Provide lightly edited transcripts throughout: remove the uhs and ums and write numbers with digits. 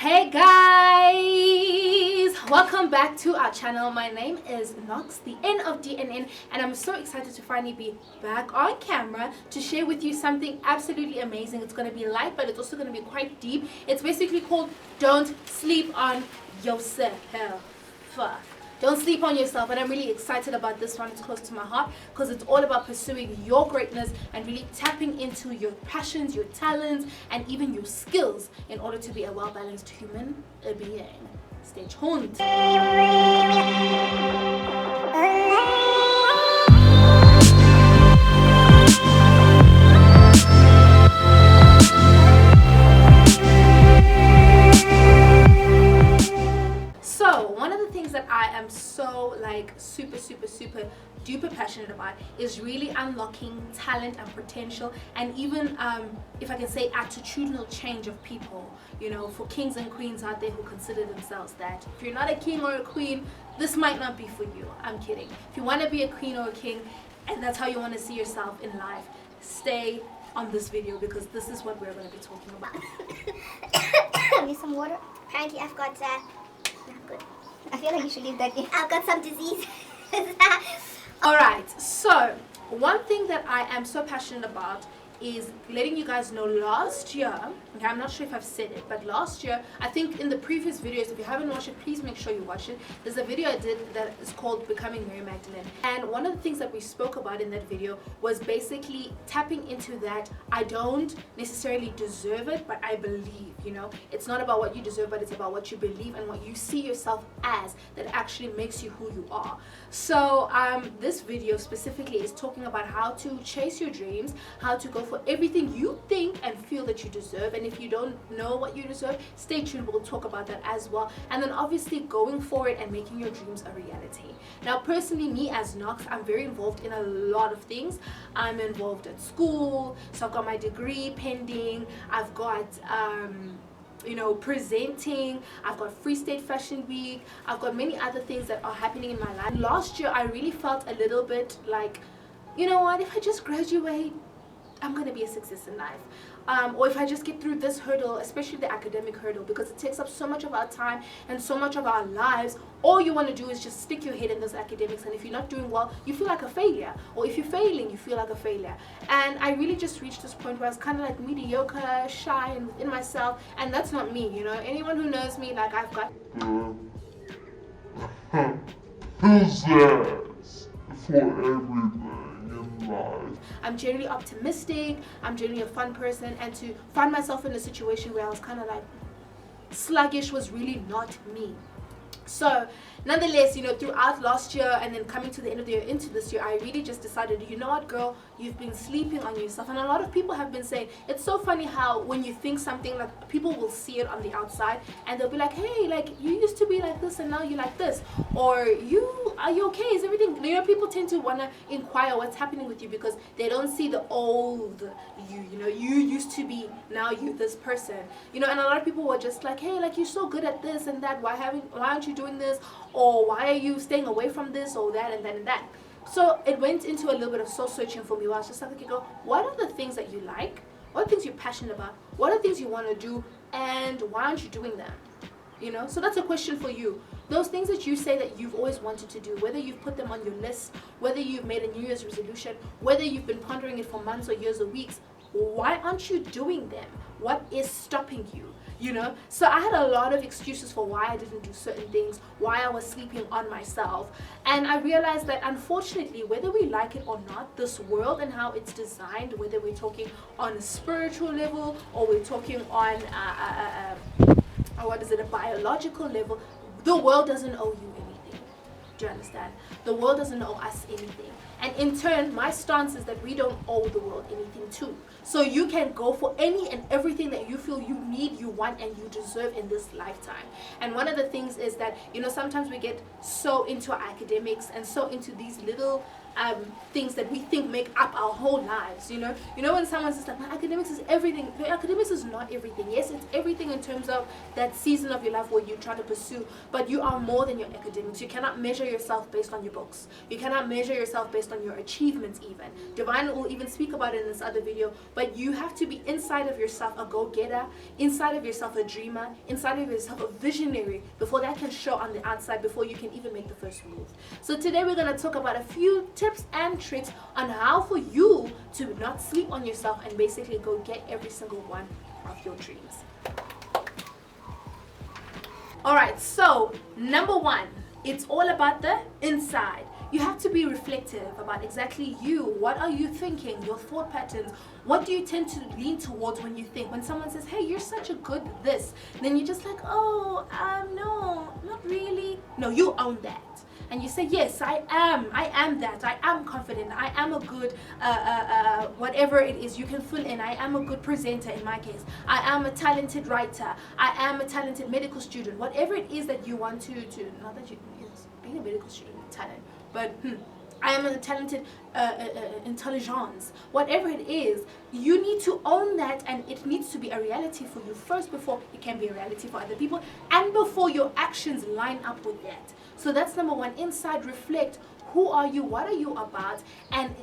Hey guys, welcome back to our channel. My name is Nox, the N of DNN, and I'm so excited to finally be back on camera to share with you something absolutely amazing. It's going to be light, but it's also going to be quite deep. It's basically called Don't Sleep on Yourself. Don't sleep on yourself, and I'm really excited about this one. It's close to my heart because it's all about pursuing your greatness and really tapping into your passions, your talents, and even your skills in order to be a well-balanced human being. Stay tuned. That I am so super duper passionate about is really unlocking talent and potential, and even if I can say attitudinal change of people, you know, for kings and queens out there who consider themselves that. If you're not a king or a queen, this might not be for you. I'm kidding. If you want to be a queen or a king and that's how you want to see yourself in life, stay on this video because this is what we're going to be talking about. Need some water. Apparently I've got not good. I feel like you should leave that in. I've got some disease. Alright, so one thing that I am so passionate about is letting you guys know last year, okay, I'm not sure if I've said it, but last year, I think in the previous videos, if you haven't watched it, please make sure you watch it. There's a video I did that is called Becoming Mary Magdalene, and one of the things that we spoke about in that video was basically tapping into that I don't necessarily deserve it, but I believe, you know, it's not about what you deserve, but it's about what you believe and what you see yourself as that actually makes you who you are. So this video specifically is talking about how to chase your dreams, how to go for everything you think and feel that you deserve, and if you don't know what you deserve, stay tuned, we'll talk about that as well. And then obviously going for it and making your dreams a reality. Now personally, me as Nox, I'm very involved in a lot of things. I'm involved at school, so I've got my degree pending, I've got you know, presenting, I've got Free State Fashion Week, I've got many other things that are happening in my life. Last year I really felt a little bit like, you know what, if I just graduate, I'm going to be a success in life. Or if I just get through this hurdle, especially the academic hurdle, because it takes up so much of our time and so much of our lives, all you want to do is just stick your head in those academics, and if you're not doing well, you feel like a failure, or if you're failing, you feel like a failure. And I really just reached this point where I was kind of like mediocre, shy, and within myself, and that's not me, you know. Anyone who knows me, like, I've got who's that for everything. I'm generally optimistic, I'm generally a fun person, and to find myself in a situation where I was kind of like sluggish was really not me. So nonetheless, you know, throughout last year and then coming to the end of the year into this year, I really just decided, you know what, girl, you've been sleeping on yourself. And a lot of people have been saying, it's so funny how when you think something, like, people will see it on the outside and they'll be like, hey, like, you used to be like this and now you're like this, or are you okay, is everything, you know, people tend to want to inquire what's happening with you because they don't see the old you know, you used to be, now you this person, you know. And a lot of people were just like, hey, like, you're so good at this and that, why aren't you doing this, or why are you staying away from this or that and that and that. So it went into a little bit of soul searching for me, where I was just like, okay, girl, what are the things that you like, what are things you're passionate about, what are things you want to do, and why aren't you doing them, you know? So that's a question for you. Those things that you say that you've always wanted to do, whether you've put them on your list, whether you've made a New Year's resolution, whether you've been pondering it for months or years or weeks, why aren't you doing them? What is stopping you? You know, so I had a lot of excuses for why I didn't do certain things, why I was sleeping on myself, and I realized that unfortunately, whether we like it or not, this world and how it's designed, whether we're talking on a spiritual level or we're talking on a biological level, the world doesn't owe you anything. Do you understand? The world doesn't owe us anything. And in turn, my stance is that we don't owe the world anything too. So you can go for any and everything that you feel you need, you want, and you deserve in this lifetime. And one of the things is that, you know, sometimes we get so into our academics and so into these little things that we think make up our whole lives, you know. When someone's just like, my academics is everything. Your academics is not everything. Yes, it's everything in terms of that season of your life where you try to pursue, but you are more than your academics. You cannot measure yourself based on your books. You cannot measure yourself based on on your achievements even. Divine will even speak about it in this other video, but you have to be inside of yourself a go-getter, inside of yourself a dreamer, inside of yourself a visionary, before that can show on the outside, before you can even make the first move. So today we're going to talk about a few tips and tricks on how for you to not sleep on yourself and basically go get every single one of your dreams. Alright, so number one, it's all about the inside. You have to be reflective about exactly you. What are you thinking? Your thought patterns. What do you tend to lean towards when you think? When someone says, hey, you're such a good this, then you're just like, oh, no, not really. No, you own that. And you say, yes, I am that. I am confident. I am a good, whatever it is you can fill in. I am a good presenter in my case. I am a talented writer. I am a talented medical student. Whatever it is that you want to not that you, yes, being a medical student is talent, but I am a talented intelligence. Whatever it is, you need to own that, and it needs to be a reality for you first before it can be a reality for other people, and before your actions line up with that. So that's number one. Inside, reflect. Who are you? What are you about? And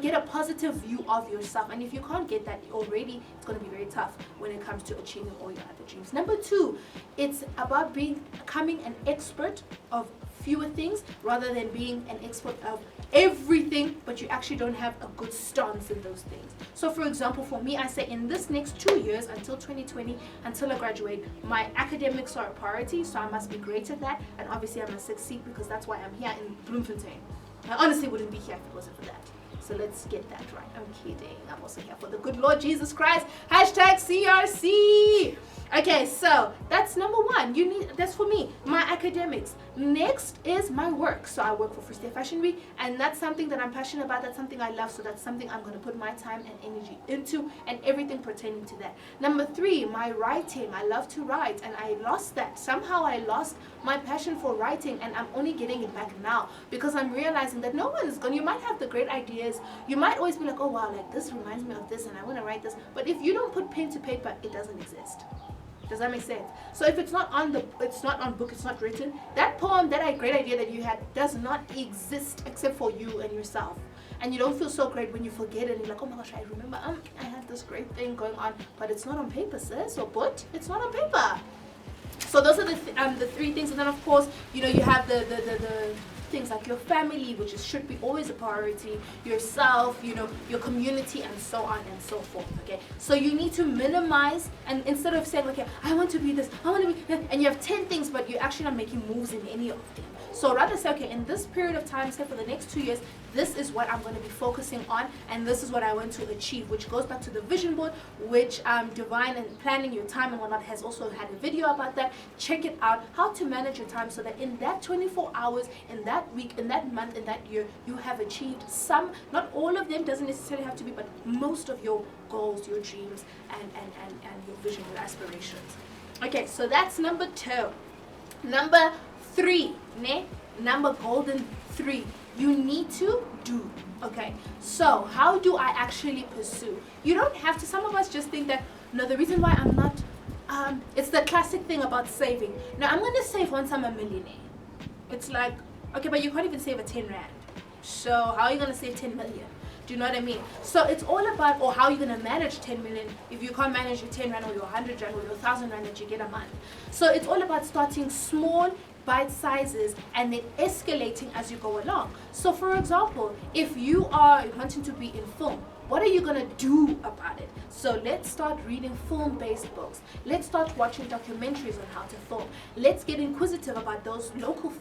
get a positive view of yourself. And if you can't get that already, it's going to be very tough when it comes to achieving all your other dreams. Number two, it's about becoming an expert of fewer things rather than being an expert of everything, but you actually don't have a good stance in those things. So for example, for me, I say in this next 2 years until 2020, until I graduate, my academics are a priority, so I must be great at that, and obviously I must succeed because that's why I'm here in Bloemfontein. I honestly wouldn't be here if it wasn't for that. So let's get that right. I'm kidding. I'm also here for the good Lord Jesus Christ. Hashtag CRC. Okay, so that's number one. That's for me, my academics. Next is my work. So I work for Free State Fashion Week, and that's something that I'm passionate about. That's something I love. So that's something I'm going to put my time and energy into, and everything pertaining to that. Number three, my writing. I love to write, and I lost that. Somehow I lost my passion for writing, and I'm only getting it back now because I'm realizing that no one is going. You might have the great ideas. You might always be like, oh wow, like this reminds me of this, and I want to write this. But if you don't put pen to paper, it doesn't exist. Does that make sense? So if it's not on book, it's not written, that poem, that great idea that you had does not exist except for you and yourself. And you don't feel so great when you forget it and you're like, oh my gosh, I remember I had this great thing going on, but it's not on paper, sis, or it's not on paper. So those are the three things. And then of course, you have the things like your family, which should be always a priority, yourself, your community, and so on and so forth. Okay, so you need to minimize, and instead of saying, okay, I want to be this, I want to be, and you have 10 things, but you're actually not making moves in any of them. So rather say, okay, in this period of time, say for the next 2 years, this is what I'm going to be focusing on, and this is what I want to achieve, which goes back to the vision board, which Divine and Planning Your Time and whatnot has also had a video about that. Check it out, how to manage your time so that in that 24 hours, in that week, in that month, in that year, you have achieved some, not all of them, doesn't necessarily have to be, but most of your goals, your dreams, and your vision, your aspirations. Okay, so that's number two. Number three, number golden three, you need to do. Okay, so how do I actually pursue? You don't have to. Some of us just think that, no, the reason why I'm not, it's the classic thing about saving. Now, I'm going to save once I'm a millionaire. It's like, okay, but you can't even save a 10 rand. So how are you going to save 10 million? Do you know what I mean? So it's all about, or how are you going to manage 10 million if you can't manage your 10 rand or your 100 rand or your 1,000 rand that you get a month. So it's all about starting small, bite sizes, and then escalating as you go along. So for example, if you are wanting to be in film, what are you going to do about it? So let's start reading film-based books. Let's start watching documentaries on how to film. Let's get inquisitive about those local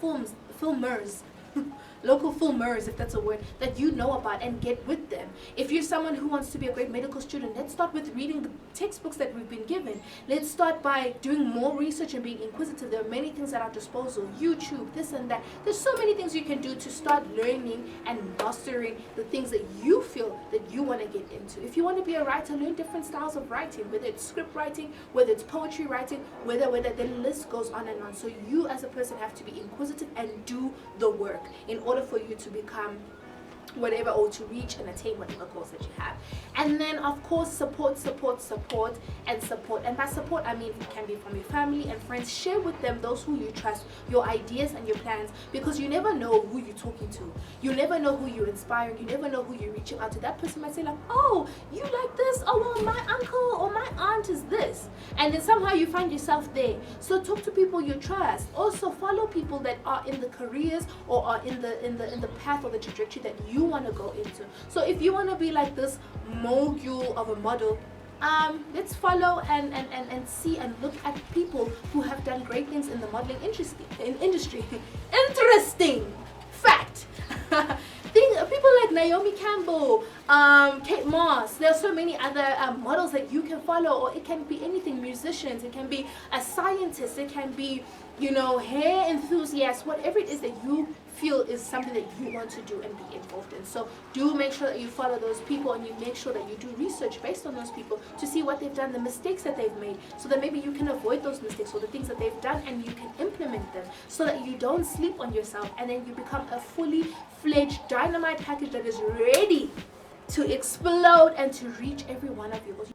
filmers, if that's a word, that you know about, and get with them. If you're someone who wants to be a great medical student, let's start with reading the textbooks that we've been given. Let's start by doing more research and being inquisitive. There are many things at our disposal, YouTube, this and that. There's so many things you can do to start learning and mastering the things that you feel that you want to get into. If you want to be a writer, learn different styles of writing, whether it's script writing, whether it's poetry writing, whether the list goes on and on. So you as a person have to be inquisitive and do the work in order for you to become whatever, or to reach and attain whatever goals that you have. And then of course support. And by support I mean it can be from your family and friends. Share with them, those who you trust, your ideas and your plans, because you never know who you're talking to. You never know who you're inspiring. You never know who you're reaching out to. That person might say like, oh, you like this? Oh well, my uncle or my aunt is this. And then somehow you find yourself there. So talk to people you trust. Also follow people that are in the careers or are in the path or the trajectory that you want to go into. So if you want to be like this mogul of a model, let's follow and see and look at people who have done great things in the modeling industry. Interesting fact. People like Naomi Campbell, Kate Moss. There are so many other models that you can follow, or it can be anything. Musicians, it can be a scientist, it can be, you know, hair enthusiasts, whatever it is that you feel is something that you want to do and be involved in. So do make sure that you follow those people, and you make sure that you do research based on those people to see what they've done, the mistakes that they've made, so that maybe you can avoid those mistakes, or the things that they've done, and you can implement them, so that you don't sleep on yourself and then you become a fully fledged dynamite package that is ready to explode and to reach every one of your goals.